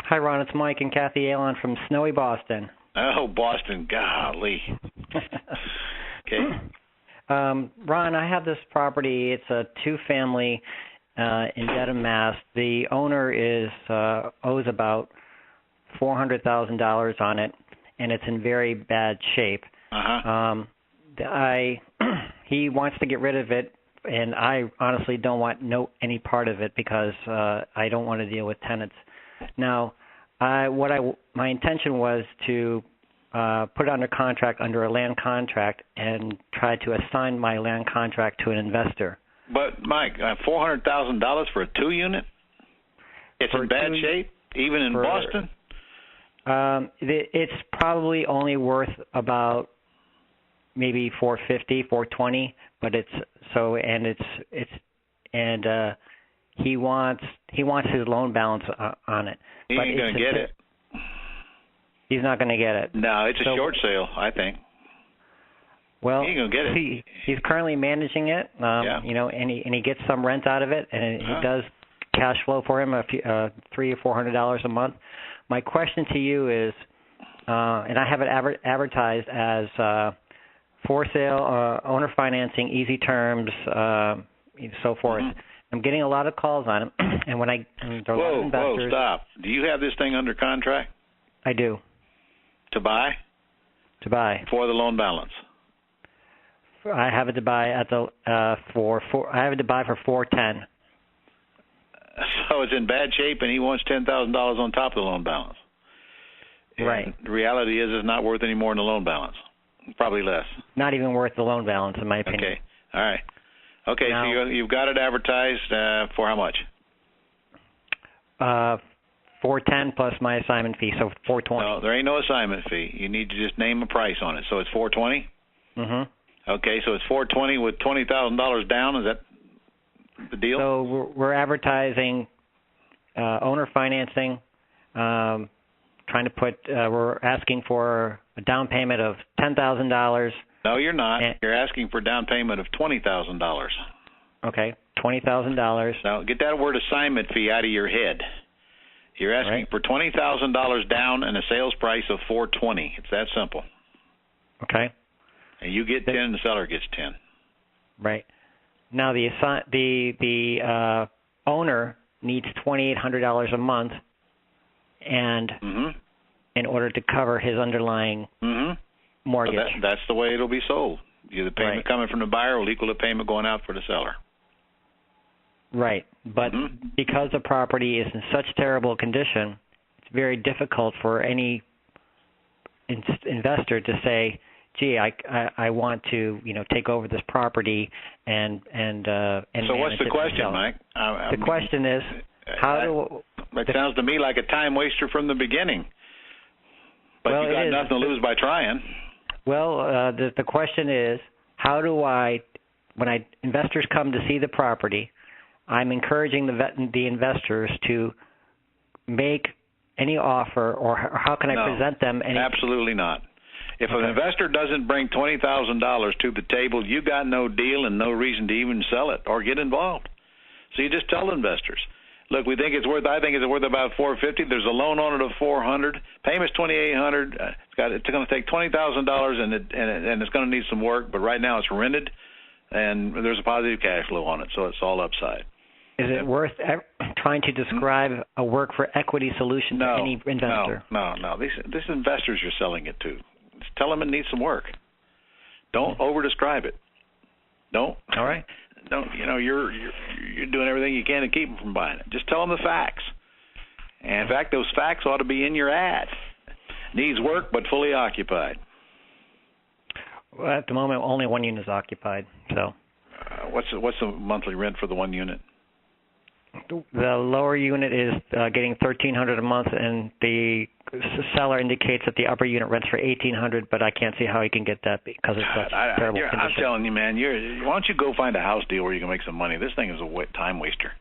Hi, Ron. It's Mike and Kathy Alon from snowy Boston. Oh, Boston. Golly. Okay. Ron, I have this property. It's a two-family in Dedham, Mass. The owner owes about $400,000 on it, and it's in very bad shape. He wants to get rid of it, and I honestly don't want any part of it because I don't want to deal with tenants. Now, my intention was to put it under contract under a land contract and try to assign my land contract to an investor. But, Mike, $400,000 for a two-unit? It's in bad shape, even in Boston? It's probably only worth about maybe $450, $420, but he wants his loan balance on it. He ain't going to get it. He's not going to get it. No, it's a short sale, I think. Well, he ain't going to get it. He's currently managing it, and he gets some rent out of it, and it does cash flow for him, $300 or $400 a month. My question to you is, and I have it advertised as for sale, owner financing, easy terms, so forth. I'm getting a lot of calls on it, and there are a lot of investors. Whoa, stop. Do you have this thing under contract? I do. To buy? To buy. For the loan balance? I have it to buy I have it to buy for $410. So it's in bad shape, and he wants $10,000 on top of the loan balance. Right. And the reality is it's not worth any more than the loan balance. Probably less. Not even worth the loan balance, in my opinion. Okay. All right. Okay, now, so you've got it advertised for how much? $410 plus my assignment fee, so $420. No, there ain't no assignment fee. You need to just name a price on it. So it's $420? Mm-hmm. Okay, so it's $420 with $20,000 down. Is that the deal? So we're advertising owner financing, we're asking for a down payment of $10,000. No, you're not. You're asking for a down payment of $20,000. Okay, $20,000. Now, get that word assignment fee out of your head. You're asking for $20,000 down and a sales price of $420. It's that simple. Okay. And you get 10, and the seller gets 10. Right. Now the owner needs $2,800 a month, and in order to cover his underlying mortgage. So that's the way it'll be sold. The payment coming from the buyer will equal the payment going out for the seller. Right. But because the property is in such terrible condition, it's very difficult for any investor to say, gee, I want to, take over this property and so what's the question, Mike? The question is, That sounds to me like a time waster from the beginning. But you got nothing to lose by trying. Well, the question is, how do when investors come to see the property, I'm encouraging the investors to make any offer, or how can I present them? Absolutely not. If an investor doesn't bring $20,000 to the table, you got no deal and no reason to even sell it or get involved. So you just tell investors, look, I think it's worth about $450. There's a loan on it of $400. Payment's $2,800. It's going to take $20,000 and it's going to need some work. But right now it's rented, and there's a positive cash flow on it, so it's all upside. Is it worth trying to describe a work for equity solution to any investor? No. These investors you're selling it to. Just tell them it needs some work. Don't over-describe it. Don't. All right. Don't. You're doing everything you can to keep them from buying it. Just tell them the facts. And in fact, those facts ought to be in your ad. Needs work, but fully occupied. Well, at the moment, only one unit is occupied. So. What's the monthly rent for the one unit? The lower unit is getting $1,300 a month, and the seller indicates that the upper unit rents for $1,800, but I can't see how he can get that because it's such terrible condition. I'm telling you, man, why don't you go find a house deal where you can make some money? This thing is a time waster.